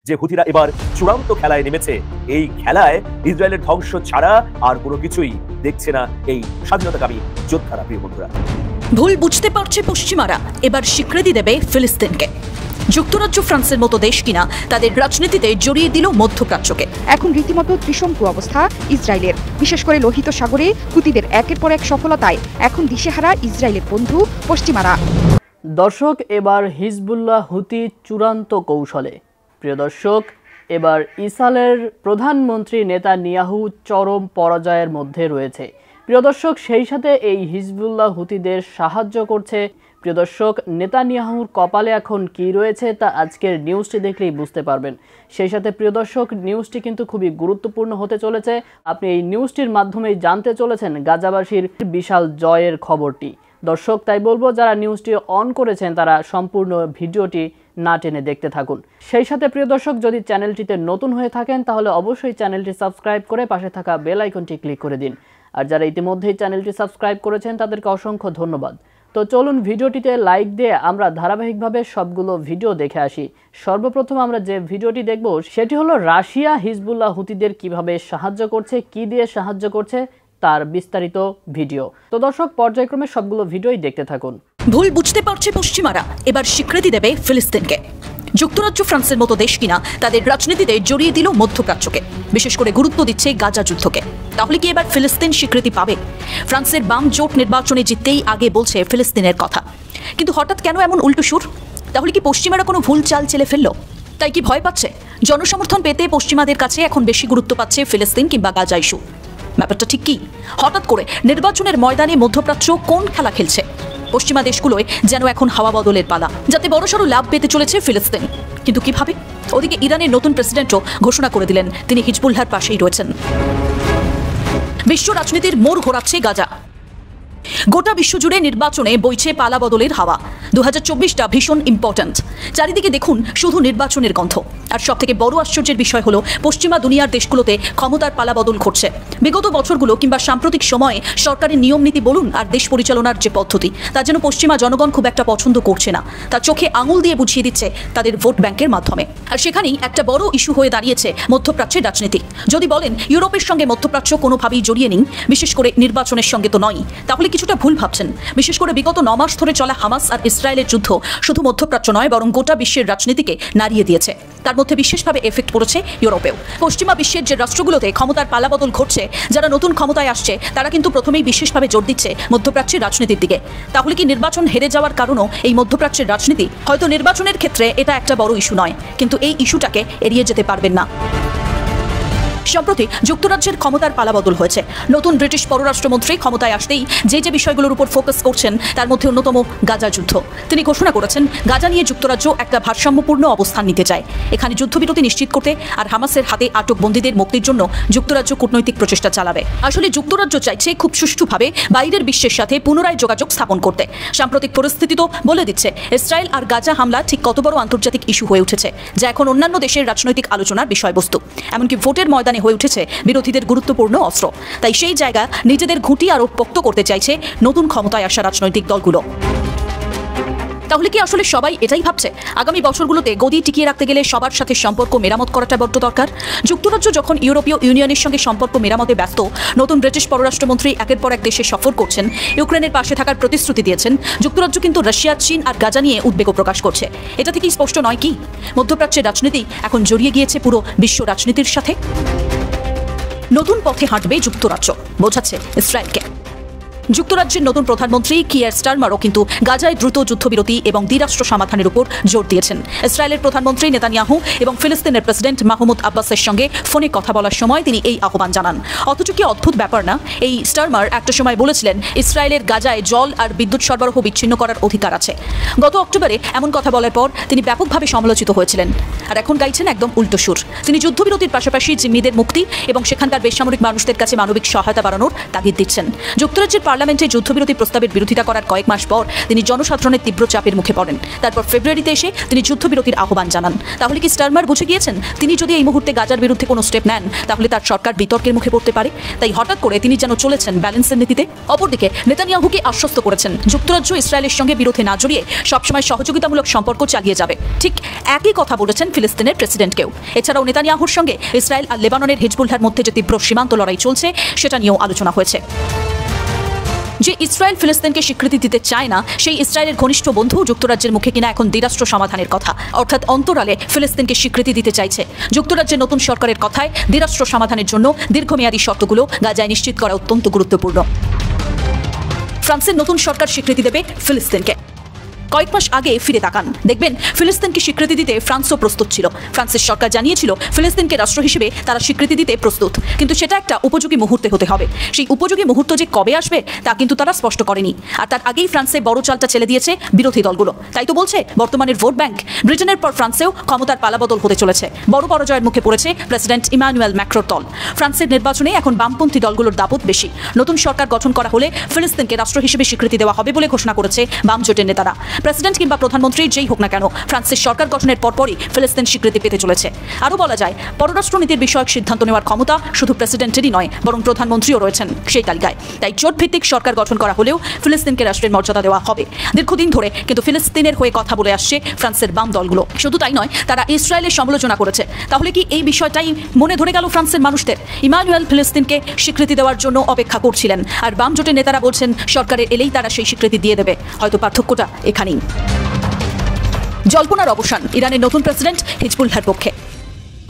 যে হুথিরা এবার চূড়ান্ত খেলায় নেমেছে। এই খেলায় ইসরায়েলের ধ্বংস ছাড়া আর কোনো কিছুই দেখছে না এই স্বাধীনতাকামী যোদ্ধারা। প্রিয় বন্ধুরা, ভুল বুঝতে পারছে পশ্চিমারা, এবার স্বীকৃতি দেবে ফিলিস্তিনকে। যুক্তরাজ্য ফ্রান্সের মতো দেশ কিনা তাদের রাজনীতিতে জড়িয়ে দিল মধ্যপ্রাচ্যকে। এখন রীতিমতো ত্রিশঙ্কু অবস্থা ইসরায়েলের, বিশেষ করে লোহিত সাগরে হুতিদের একের পর এক সফলতায় এখন দিশেহারা ইসরায়েলের বন্ধু পশ্চিমারা। দর্শক, এবার হিজবুল্লাহ হুতি চূড়ান্ত কৌশলে। প্রিয় দর্শক, এবার ইসরায়েলের প্রধানমন্ত্রী নেতানিয়াহু চরম পরাজয়ের মধ্যে রয়েছে। প্রিয় দর্শক, সেই সাথে এই হিজবুল্লাহ হুতিদের সাহায্য করছে। প্রিয় দর্শক, নেতানিয়াহুর কপালে এখন কি রয়েছে তা আজকের নিউজটি দেখলেই বুঝতে পারবেন। সেই সাথে প্রিয় দর্শক, নিউজটি কিন্তু খুবই গুরুত্বপূর্ণ হতে চলেছে। আপনি এই নিউজটির মাধ্যমেই জানতে চলেছেন গাজাবাসীর বিশাল জয়ের খবরটি। দর্শক, তাই বলবো যারা নিউজটি অন করেছেন তারা সম্পূর্ণ ভিডিওটি না টেনে দেখতে থাকুন। সেই সাথে প্রিয় দর্শক, যদি চ্যানেলটিতে নতুন হয়ে থাকেন তাহলে অবশ্যই চ্যানেলটি সাবস্ক্রাইব করে পাশে থাকা বেল আইকনটি ক্লিক করে দিন। আর যারা ইতিমধ্যেই চ্যানেলটি সাবস্ক্রাইব করেছেন তাদেরকে অসংখ্য ধন্যবাদ। তো চলুন ভিডিওটিতে লাইক দিয়ে আমরা ধারাবাহিকভাবে সবগুলো ভিডিও দেখে আসি। সর্বপ্রথম আমরা যে ভিডিওটি দেখব সেটি হলো রাশিয়া হিজবুল্লাহ হুতিদের কিভাবে সাহায্য করছে, কি দিয়ে সাহায্য করছে তার বিস্তারিত ভিডিও। তো দর্শক, পর্যায়ক্রমে সবগুলো ভিডিওই দেখতে থাকুন। ভুল বুঝতে পারছে পশ্চিমারা, এবার স্বীকৃতি দেবে ফিলিস্তিনকে। যুক্তরাজ্য ফ্রান্সের মতো দেশ কিনা তাদের রাজনীতিতে জড়িয়ে দিল মধ্যপ্রাচ্যকে, বিশেষ করে গুরুত্ব দিচ্ছে গাজা যুদ্ধকে। তাহলে কি এবার ফিলিস্তিন স্বীকৃতি পাবে? ফ্রান্সের বাম জোট নির্বাচনে জিততেই আগে বলছে ফিলিস্তিনের কথা, কিন্তু হঠাৎ কেন এমন উল্টো সুর? তাহলে কি পশ্চিমারা কোনো ভুল চাল চেলে ফেললো? তাই কি ভয় পাচ্ছে? জনসমর্থন পেতে পশ্চিমাদের কাছে এখন বেশি গুরুত্ব পাচ্ছে ফিলিস্তিন কিংবা গাজা ইস্যু। ব্যাপারটা ঠিক কি? হঠাৎ করে নির্বাচনের ময়দানে মধ্যপ্রাচ্য কোন খেলা খেলছে? পশ্চিমা দেশগুলোয় যেন এখন হাওয়া বদলের পালা, যাতে বড়সড় লাভ পেতে চলেছে ফিলিস্তিন। কিন্তু কিভাবে? ওদিকে ইরানের নতুন প্রেসিডেন্টও ঘোষণা করে দিলেন তিনি হিজবুল্লাহর পাশেই রয়েছেন। বিশ্ব রাজনীতির মোড় ঘোরাচ্ছে গাজা। গোটা বিশ্বজুড়ে নির্বাচনে বইছে পালা বদলের হাওয়া। 2024টা ভীষণ ইম্পর্ট্যান্ট। চারিদিকে দেখুন শুধু নির্বাচনের গন্ধ। আর সবথেকে বড় আশ্চর্যের বিষয় হলো পশ্চিমা দুনিয়ার দেশগুলোতে ক্ষমতার পালা বদল ঘটছে। বিগত বছরগুলো কিংবা সাম্প্রতিক সময়ে সরকারের নিয়ম নীতি বলুন আর দেশ পরিচালনার যে পদ্ধতি, তা যেন পশ্চিমা জনগণ খুব একটা পছন্দ করছে না। তা চোখে আঙুল দিয়ে বুঝিয়ে দিচ্ছে তাদের ভোট ব্যাংকের মাধ্যমে। আর সেখানেই একটা বড় ইস্যু হয়ে দাঁড়িয়েছে মধ্যপ্রাচ্যের রাজনীতি। যদি বলেন ইউরোপের সঙ্গে মধ্যপ্রাচ্য কোনোভাবেই জড়িয়ে নেই, বিশেষ করে নির্বাচনের সঙ্গে তো নয়, তাহলে কিছুটা ভুল ভাবছেন। বিশেষ করে বিগত 9 মাস ধরে চলা হামাস আর ইসরায়েলের যুদ্ধ শুধু মধ্যপ্রাচ্য নয়, বরং গোটা বিশ্বের রাজনীতিকে নাড়িয়ে দিয়েছে। তার মধ্যে বিশেষভাবে এফেক্ট পড়েছে ইউরোপেও। পশ্চিমা বিশ্বের যে রাষ্ট্রগুলোতে ক্ষমতার পালাবদল ঘটছে, যারা নতুন ক্ষমতায় আসছে তারা কিন্তু প্রথমেই বিশেষভাবে জোর দিচ্ছে মধ্যপ্রাচ্যের রাজনীতির দিকে। তাহলে কি নির্বাচন হেরে যাওয়ার কারণও এই মধ্যপ্রাচ্যের রাজনীতি? হয়তো নির্বাচনের ক্ষেত্রে এটা একটা বড় ইস্যু নয়, কিন্তু এই ইস্যুটাকে এড়িয়ে যেতে পারবেন না। সম্প্রতি যুক্তরাজ্যের ক্ষমতার পালাবদল হয়েছে। নতুন ব্রিটিশ পররাষ্ট্রমন্ত্রী ক্ষমতায় আসতেই যে বিষয়গুলোর উপর ফোকাস করছেন তার মধ্যে অন্যতম গাজা যুদ্ধ। তিনি ঘোষণা করেছেন গাজা নিয়ে যুক্তরাজ্য একটা ভারসাম্যপূর্ণ অবস্থান নিতে চায়। এখানে যুদ্ধবিরতি নিশ্চিত করতে আর হামাসের হাতে আটক বন্দীদের মুক্তির জন্য যুক্তরাজ্য কূটনৈতিক প্রচেষ্টা চালাবে। আসলে যুক্তরাজ্য চাইছে খুব সুষ্ঠুভাবে বাইরের বিশ্বের সাথে পুনরায় যোগাযোগ স্থাপন করতে। সাম্প্রতিক পরিস্থিতি তো বলে দিচ্ছে ইসরায়েল আর গাজা হামলা ঠিক কত বড় আন্তর্জাতিক ইস্যু হয়ে উঠেছে, যা এখন অন্যান্য দেশের রাজনৈতিক আলোচনার বিষয়বস্তু। এমনকি ভোটের ময়দানে হয়ে উঠেছে বিরোধীদের গুরুত্বপূর্ণ অস্ত্র। তাই সেই জায়গা নিজেদের ঘুঁটি আরো পোক্ত করতে চাইছে নতুন ক্ষমতায় আসা রাজনৈতিক দলগুলো। তাহলে কি আসলে সবাই এটাই ভাবছে আগামী বছরগুলোতে গদি টিকিয়ে রাখতে গেলে সবার সাথে সম্পর্ক মেরামত করাটা বড্ড দরকার? যুক্তরাজ্য যখন ইউরোপীয় ইউনিয়নের সঙ্গে সম্পর্ক মেরামতে ব্যস্ত, নতুন ব্রিটিশ পররাষ্ট্রমন্ত্রী একের পর এক দেশে সফর করছেন, ইউক্রেনের পাশে থাকার প্রতিশ্রুতি দিয়েছেন, যুক্তরাজ্য কিন্তু রাশিয়া, চীন আর গাজা নিয়ে উদ্বেগ প্রকাশ করছে। এটা থেকেই স্পষ্ট নয় কি মধ্যপ্রাচ্যের রাজনীতি এখন জড়িয়ে গিয়েছে পুরো বিশ্ব রাজনীতির সাথে? নতুন পথে হাঁটবে যুক্তরাজ্য, বোঝাচ্ছে ইসরায়েলকে। যুক্তরাজ্যের নতুন প্রধানমন্ত্রী কিয়ার স্টারমারও কিন্তু গাজায় দ্রুত যুদ্ধবিরতি এবং দ্বিরাষ্ট্র সমাধানের উপর জোর দিয়েছেন। ইসরায়েলের প্রধানমন্ত্রী নেতানিয়াহু এবং ফিলিস্তিনের প্রেসিডেন্ট মাহমুদ আব্বাসের সঙ্গে ফোনে কথা বলার সময় তিনি এই আহ্বান জানান। অথচ কি অদ্ভুত ব্যাপার না, এই স্টারমার একটা সময় বলেছিলেন ইসরায়েলের গাজায় জল আর বিদ্যুৎ সরবরাহ বিচ্ছিন্ন করার অধিকার আছে। গত অক্টোবরে এমন কথা বলার পর তিনি ব্যাপকভাবে সমালোচিত হয়েছিলেন। আর এখন গাইছেন একদম উল্টো সুর। তিনি যুদ্ধবিরতির পাশাপাশি জিম্মিদের মুক্তি এবং সেখানকার বেসামরিক মানুষদের কাছে মানবিক সহায়তা বাড়ানোর তাগিদ দিচ্ছেন। যুক্তরাজ্যের পার্লামেন্টে যুদ্ধবিরতি প্রস্তাবের বিরোধিতা করার কয়েক মাস পর তিনি জনসাধারণের তীব্র চাপের মুখে পড়েন। তারপর ফেব্রুয়ারিতে এসে তিনি যুদ্ধবিরতির আহ্বান জানান। তাহলে কি স্টারমার বুঝে গিয়েছেন তিনি যদি এই মুহূর্তে গাজার বিরুদ্ধে কোনো স্টেপ নেন তাহলে তার সরকার বিতর্কের মুখে পড়তে পারে? তাই হঠাৎ করে তিনি যেন চলেছেন ব্যালেন্সের নীতিতে। অপরদিকে নেতানিয়াহুকে আশ্বস্ত করেছেন যুক্তরাজ্য ইসরায়েলের সঙ্গে বিরোধে না জড়িয়ে সবসময় সহযোগিতামূলক সম্পর্ক চালিয়ে যাবে। ঠিক একই কথা বলেছেন ফিলিস্তিনের প্রেসিডেন্টকেও। এছাড়াও নেতানিয়াহুর সঙ্গে ইসরায়েল আর লেবাননের হিজবুল্লাহর মধ্যে যে তীব্র সীমান্ত লড়াই চলছে সেটা নিয়েও আলোচনা হয়েছে। যে ইসরায়েল ফিলিস্তিনকে স্বীকৃতি দিতে চায় না সেই ইসরায়েলের ঘনিষ্ঠ বন্ধু যুক্তরাজ্যের মুখে কিনা এখন দ্বিরাষ্ট্র সমাধানের কথা, অর্থাৎ অন্তরালে ফিলিস্তিনকে স্বীকৃতি দিতে চাইছে। যুক্তরাজ্যের নতুন সরকারের কথায় দ্বিরাষ্ট্র সমাধানের জন্য দীর্ঘমেয়াদী শর্তগুলো গাজায় নিশ্চিত করা অত্যন্ত গুরুত্বপূর্ণ। ফ্রান্সের নতুন সরকার স্বীকৃতি দেবে ফিলিস্তিনকে। কয়েক মাস আগে ফিরে তাকান, দেখবেন ফিলিস্তিনকে স্বীকৃতি দিতে ফ্রান্সও প্রস্তুত ছিল। ফ্রান্সের সরকার জানিয়েছিল ফিলিস্তিনকে রাষ্ট্র হিসেবে তারা স্বীকৃতি দিতে প্রস্তুত, কিন্তু সেটা একটা উপযোগী মুহূর্তে হতে হবে। সেই উপযোগী মুহূর্ত যে কবে আসবে তা কিন্তু তারা স্পষ্ট করেনি। আর তার আগেই ফ্রান্সে বড় চালটা ছেড়ে দিয়েছে বিরোধী দলগুলো। তাই তো বলছে বর্তমানের ভোট ব্যাংক। ব্রিটেনের পর ফ্রান্সেও ক্ষমতার পালাবদল হতে চলেছে। বড় পরাজয়ের মুখে পড়েছে প্রেসিডেন্ট ইমানুয়েল ম্যাক্রোর দল। ফ্রান্সের নির্বাচনে এখন বামপন্থী দলগুলোর দাপট বেশি। নতুন সরকার গঠন করা হলে ফিলিস্তিনকে রাষ্ট্র হিসেবে স্বীকৃতি দেওয়া হবে বলে ঘোষণা করেছে বাম জোটের নেতারা। প্রেসিডেন্ট কিংবা প্রধানমন্ত্রী যেই হোক না কেন ফ্রান্সের সরকার গঠনের পরপরই ফিলিস্তিন স্বীকৃতি পেতে চলেছে। আরও বলা যায় পররাষ্ট্রনীতির বিষয়ক সিদ্ধান্ত নেওয়ার ক্ষমতা শুধু প্রেসিডেন্টেরই নয়, বরং প্রধানমন্ত্রীও রয়েছেন সেই তালিকায়। তাই জোট ভিত্তিক সরকার গঠন করা হলেও ফিলিস্তিনকে রাষ্ট্রের মর্যাদা দেওয়া হবে। দীর্ঘদিন ধরে কিন্তু ফিলিস্তিনের হয়ে কথা বলে আসছে ফ্রান্সের বাম দলগুলো। শুধু তাই নয়, তারা ইসরায়েলের সমালোচনা করেছে। তাহলে কি এই বিষয়টাই মনে ধরে গেল ফ্রান্সের মানুষদের? ইমানুয়েল ফিলিস্তিনকে স্বীকৃতি দেওয়ার জন্য অপেক্ষা করছিলেন, আর বাম জোটের নেতারা বলছেন সরকারের এলেই তারা সেই স্বীকৃতি দিয়ে দেবে। হয়তো পার্থক্যটা এখানেই। জল্পনার অবসান ইরানের নতুন প্রেসিডেন্ট হিজবুল্লাহর পক্ষে।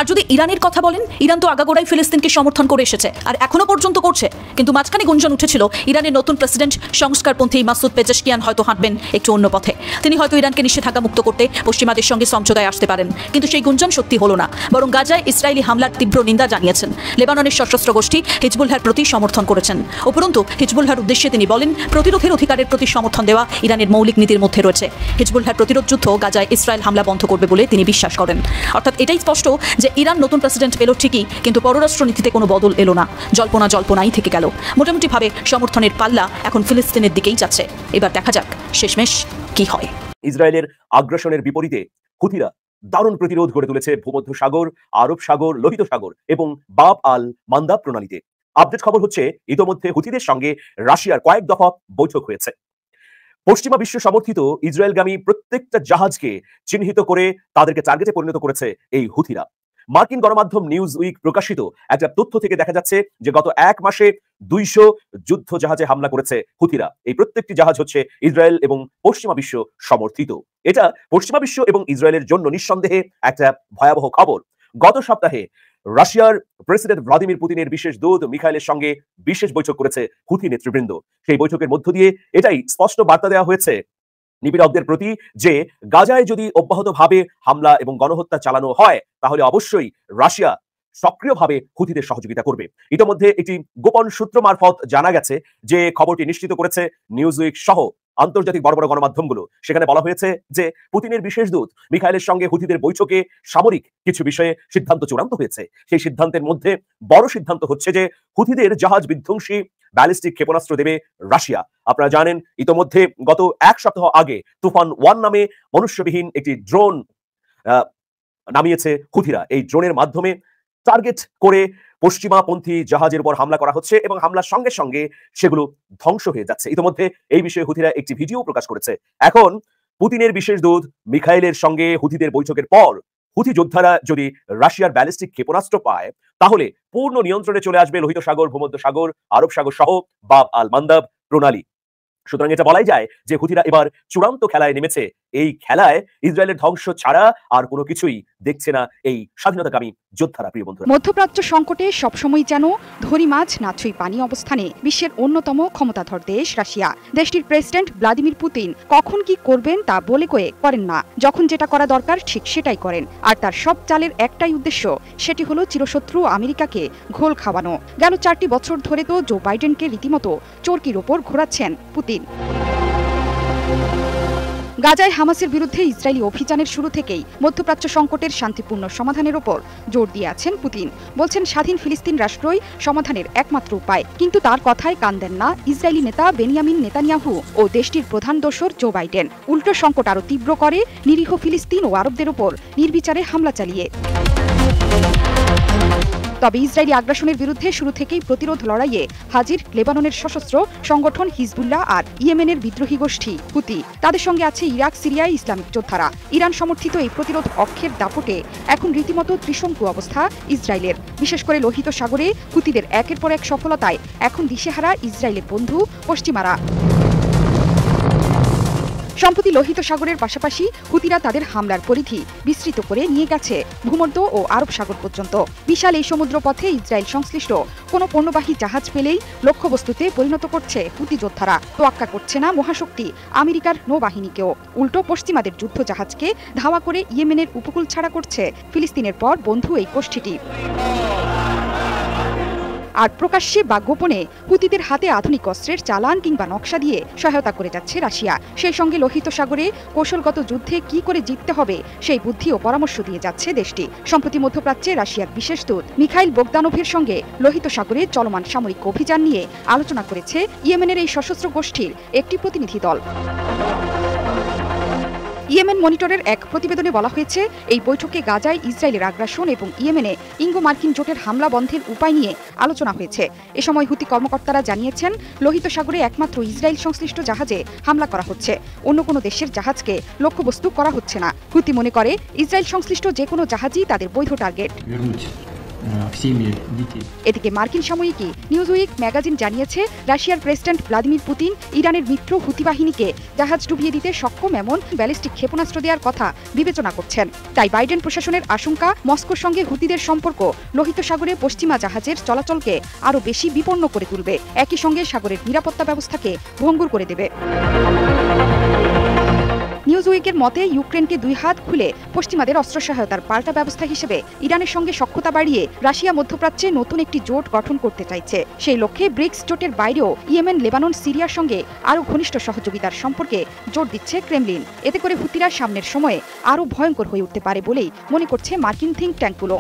আর যদি ইরানের কথা বলেন, ইরান তো আগাগোড়াই ফিলিস্তিনকে সমর্থন করে এসেছে আর এখনো পর্যন্ত করছে। কিন্তু মাঝখানে গুঞ্জন উঠেছিল ইরানের নতুন প্রেসিডেন্ট সংস্কারপন্থী মাসুদ পেজেশকিয়ান হয়তো হাঁটবেন একটু অন্য পথে। তিনি হয়তো ইরানকে নিষেধাজ্ঞা মুক্ত করতে পশ্চিমাদের সঙ্গে সমঝোতায় আসতে পারেন। কিন্তু সেই গুঞ্জন সত্যি হলো না, বরং গাজায় ইসরায়েলি হামলার তীব্র নিন্দা জানিয়েছেন। লেবাননের সশস্ত্র গোষ্ঠী হিজবুল্লাহর প্রতি সমর্থন করেছেন। উপরন্তু হিজবুল্লাহর উদ্দেশ্যে তিনি বলেন প্রতিরোধের অধিকারের প্রতি সমর্থন দেওয়া ইরানের মৌলিক নীতির মধ্যে রয়েছে। হিজবুল্লাহর প্রতিরোধ যুদ্ধ গাজায় ইসরায়েল হামলা বন্ধ করবে বলে তিনি বিশ্বাস করেন। অর্থাৎ এটাই স্পষ্ট যে ইরান নতুন প্রেসিডেন্ট পেল ঠিকই, কিন্তু পররাষ্ট্রনীতিতে কোনো বদল এলো না। জল্পনাই থেকে গেল। মোটামুটিভাবে সমর্থনের পাল্লা এখন ফিলিস্তিনের দিকেই যাচ্ছে। এবার দেখা যাক শেষমেশ কি হয়। ইসরায়েলের আগ্রাসনের বিপরীতে হুথিরা দারুণ প্রতিরোধ গড়ে তুলেছে ভূমধ্য সাগর, আরব সাগর, লোহিত সাগর এবং বাব আল মান্দাব প্রণালীতে। আপডেট খবর হচ্ছে ইতোমধ্যে হুথিদের সঙ্গে রাশিয়ার কয়েক দফা বৈঠক হয়েছে। পশ্চিমা বিশ্ব সমর্থিত ইসরায়েলগামী প্রত্যেকটা জাহাজকে চিহ্নিত করে তাদেরকে টার্গেটে পরিণত করেছে এই হুথিরা। মার্কিন গণমাধ্যম নিউজ উইক প্রকাশিত একটা তথ্য থেকে দেখা যাচ্ছে যে গত এক মাসে 200 যুদ্ধ জাহাজে হামলা করেছে হুথিরা। এই প্রত্যেকটি জাহাজ হচ্ছে ইসরায়েল এবং পশ্চিমা বিশ্ব সমর্থিত। এটা পশ্চিমা বিশ্ব এবং ইসরায়েলের জন্য নিঃসন্দেহে একটা ভয়াবহ খবর। গত সপ্তাহে রাশিয়ার প্রেসিডেন্ট ভ্লাদিমির পুতিনের বিশেষ দূত মিখাইলের সঙ্গে বিশেষ বৈঠক করেছে হুথি নেতৃবৃন্দ। সেই বৈঠকের মধ্য দিয়ে এটাই স্পষ্ট বার্তা দেওয়া হয়েছে নিপীড়কদের প্রতি যে গাজায় যদি অব্যাহতভাবে হামলা এবং গণহত্যা চালানো হয় তাহলে অবশ্যই রাশিয়া সক্রিয়ভাবে হুথিদের সহযোগিতা করবে। ইতিমধ্যে একটি গোপন সূত্র মারফত জানা গেছে যে খবরটি নিশ্চিত করেছে নিউজউইক সহ আন্তর্জাতিক বড় বড় গণমাধ্যমগুলো। সেখানে বলা হয়েছে যে পুতিনের বিশেষ দূত মিখাইলের সঙ্গে হুথিদের বৈঠকে সামরিক কিছু বিষয়ে সিদ্ধান্ত চূড়ান্ত হয়েছে। সেই সিদ্ধান্তের মধ্যে বড় সিদ্ধান্ত হচ্ছে যে হুথিদের জাহাজ বিধ্বংসী ব্যালিস্টিক ক্ষেপণাস্ত্র দেবে রাশিয়া। আপনারা জানেন ইতোমধ্যে গত এক সপ্তাহ আগে তুফান 1 নামে মনুষ্যবিহীন একটি ড্রোন নামিয়েছে হুথিরা। এই ড্রোনের মাধ্যমে টার্গেট করে পশ্চিমাপন্থী জাহাজের উপর হামলা করা হচ্ছে এবং হামলার সঙ্গে সঙ্গে সেগুলো ধ্বংস হয়ে যাচ্ছে। ইতিমধ্যে এই বিষয়ে হুথিরা একটি ভিডিও প্রকাশ করেছে। এখন পুতিনের বিশেষ দূত মিখাইলের সঙ্গে হুথিদের বৈঠকের পর হুথি যোদ্ধারা যদি রাশিয়ার ব্যালিস্টিক ক্ষেপণাস্ত্র পায় তাহলে পূর্ণ নিয়ন্ত্রণে চলে আসবে লোহিত সাগর, ভূমধ্য সাগর, আরব সাগর সহ বাব আল মান্দাব প্রণালী। সুতরাং এটা বলাই যায় যে হুথিরা এবার চূড়ান্ত খেলায় নেমেছে। এই খেলায় ইসরায়েলের ধ্বংস ছাড়া আর কোনো কিছুই দেখছে না এই স্বাধীনতাকামী যোদ্ধারা। প্রিয় বন্ধুরা, মধ্যপ্রাচ্য সংকটে সবসময় যেন ধরি মাছ নাছুই পানি অবস্থানে বিশ্বের অন্যতম ক্ষমতাধর দেশ রাশিয়া। দেশটির প্রেসিডেন্ট ভ্লাদিমির পুতিন কখন কি করবেন তা বলে কয়ে করেন না। যখন যেটা করা দরকার ঠিক সেটাই করেন। আর তার সব চালের একটাই উদ্দেশ্য, সেটি হলো চিরশত্রু আমেরিকাকে ঘোল খাওয়ানো। গেল 4টি বছর ধরে তো জো বাইডেনকে রীতিমতো চরকির ওপর ঘোরাচ্ছেন পুতিন। গাজায় হামাসের বিরুদ্ধে ইসরায়েলি অভিযানের শুরু থেকেই মধ্যপ্রাচ্য সংকটের শান্তিপূর্ণ সমাধানের উপর জোর দিয়ে আছেন পুতিন। বলছেন স্বাধীন ফিলিস্তিন রাষ্ট্রই সমাধানের একমাত্র উপায়। কিন্তু তার কথায় কান দেন না ইসরায়েলি নেতা বেনিয়ামিন নেতানিয়াহু ও দেশটির প্রধান দোসর জো বাইডেন। উল্টো সংকট আরও তীব্র করে নিরীহ ফিলিস্তিন ও আরবদের উপর নির্বিচারে হামলা চালিয়ে। তবে ইসরায়েলি আগ্রাসনের বিরুদ্ধে শুরু থেকেই প্রতিরোধ লড়াইয়ে হাজির লেবাননের সশস্ত্র সংগঠন হিজবুল্লাহ আর ইয়েমেনের বিদ্রোহী গোষ্ঠী হুতি। তাদের সঙ্গে আছে ইরাক, সিরিয়ায় ইসলামিক যোদ্ধারা। ইরান সমর্থিত এই প্রতিরোধ অক্ষের দাপটে এখন রীতিমতো ত্রিশঙ্কু অবস্থা ইসরায়েলের। বিশেষ করে লোহিত সাগরে হুতিদের একের পর এক সফলতায় এখন দিশেহারা ইসরায়েলের বন্ধু পশ্চিমারা। সম্প্রতি লোহিত সাগরের পাশাপাশি হুতিরা তাদের হামলার পরিধি বিস্তৃত করে নিয়ে গেছে ভূমধ্য ও আরব সাগর পর্যন্ত। বিশাল এই সমুদ্র পথে ইসরায়েল সংশ্লিষ্ট কোনো পণ্যবাহী জাহাজ পেলেই লক্ষ্যবস্তুতে পরিণত করছে হুতি যোদ্ধারা। তোয়াক্কা করছে না মহাশক্তি আমেরিকার নৌবাহিনীকেও। উল্টো পশ্চিমাদের যুদ্ধ জাহাজকে ধাওয়া করে ইয়েমেনের উপকূল ছাড়া করছে ফিলিস্তিনের পর বন্ধু এই গোষ্ঠীটি। আর প্রকাশ্যে বা গোপনে হুতিদের হাতে আধুনিক অস্ত্রের চালান কিংবা নকশা দিয়ে সহায়তা করে যাচ্ছে রাশিয়া। সেই সঙ্গে লোহিত সাগরে কৌশলগত যুদ্ধে কি করে জিততে হবে সেই বুদ্ধি ও পরামর্শ দিয়ে যাচ্ছে দেশটি। সম্প্রতি মধ্যপ্রাচ্যে রাশিয়ার বিশেষ দূত মিখাইল বোগদানোভের সঙ্গে লোহিত সাগরে চলমান সামরিক অভিযান নিয়ে আলোচনা করেছে ইয়েমেনের এই সশস্ত্র গোষ্ঠীর একটি প্রতিনিধি দল। ইয়েমেন মনিটরের এক প্রতিবেদনে বলা হয়েছে, এই বৈঠকে গাজায় ইসরায়েলের আগ্রাসন এবং ইয়েমেনে ইঙ্গো মার্কিন জোটের হামলা বন্ধের উপায় নিয়ে আলোচনা হয়েছে। এ সময় হুতি কর্মকর্তারা জানিয়েছেন, লোহিত সাগরে একমাত্র ইসরায়েল সংশ্লিষ্ট জাহাজে হামলা করা হচ্ছে, অন্য কোনো দেশের জাহাজকে লক্ষ্যবস্তু করা হচ্ছে না। হুতি মনে করে ইসরায়েল সংশ্লিষ্ট যে কোনো জাহাজই তাদের বৈধ টার্গেট। এদিকে মার্কিন সাময়িকী নিউজউইক ম্যাগাজিন জানিয়েছে, রাশিয়ার প্রেসিডেন্ট ভ্লাদিমির পুতিন ইরানের মিত্র হুতি বাহিনীকে জাহাজ ডুবিয়ে দিতে সক্ষম এমন ব্যালিস্টিক ক্ষেপণাস্ত্র দেওয়ার কথা বিবেচনা করছেন। তাই বাইডেন প্রশাসনের আশঙ্কা, মস্কোর সঙ্গে হুতিদের সম্পর্ক লোহিত সাগরে পশ্চিমা জাহাজের চলাচলকে আরও বেশি বিপন্ন করে তুলবে, একই সঙ্গে সাগরের নিরাপত্তা ব্যবস্থাকে ভঙ্গুর করে দেবে। নিউজউইকের মতে, ইউক্রেনকে দুই হাত খুলে পশ্চিমাদের অস্ত্র সহায়তার পাল্টা ব্যবস্থা হিসেবে ইরানের সঙ্গে সখ্যতা বাড়িয়ে রাশিয়া মধ্যপ্রাচ্যে নতুন একটি জোট গঠন করতে চাইছে। সেই লক্ষ্যে ব্রিক্স জোটের বাইরেও ইয়েমেন, লেবানন, সিরিয়ার সঙ্গে আরও ঘনিষ্ঠ সহযোগিতার সম্পর্কে জোর দিচ্ছে ক্রেমলিন। এতে করে হুতিরা সামনের সময়ে আরও ভয়ঙ্কর হয়ে উঠতে পারে বলেই মনে করছে মার্কিন থিঙ্ক ট্যাঙ্কগুলো।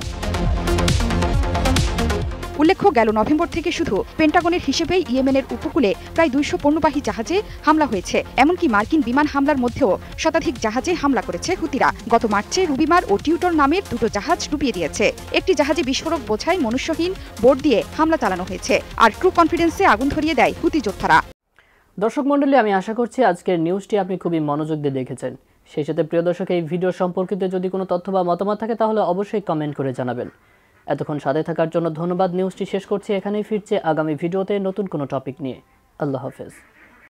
উল্লেখ্য, গেল নভেম্বর থেকে শুধু পেন্টাগনের হিসেবেই ইয়েমেনের উপকূলে প্রায় 200 পণ্যবাহী জাহাজে হামলা হয়েছে। এমনকি মার্কিন বিমান হামলার মধ্যেও শতাধিক জাহাজে হামলা করেছে হুতিরা। গত মার্চে রুবিমার ও টিউটর নামের দুটো জাহাজ ডুবিয়ে দিয়েছে। একটি জাহাজে বিস্ফোরক বোঝাই মনুষ্যহীন বোট দিয়ে হামলা চালানো হয়েছে, আর ট্রু কনফিডেন্সে আগুন ধরিয়ে দেয় হুতি যোদ্ধারা। দর্শক মণ্ডলী, আমি আশা করছি আজকের নিউজটি আপনি খুবই মনোযোগ দিয়ে দেখেছেন। সেই সাথে প্রিয় দর্শক, এই ভিডিও সম্পর্কিত যদি কোনো তথ্য বা মতামত থাকে তাহলে অবশ্যই কমেন্ট করে জানাবেন। এতক্ষণ সাথে থাকার জন্য ধন্যবাদ। নিউজটি শেষ করছি এখানেই, ফিরছে আগামী ভিডিওতে নতুন কোনো টপিক নিয়ে। আল্লাহ হাফেজ।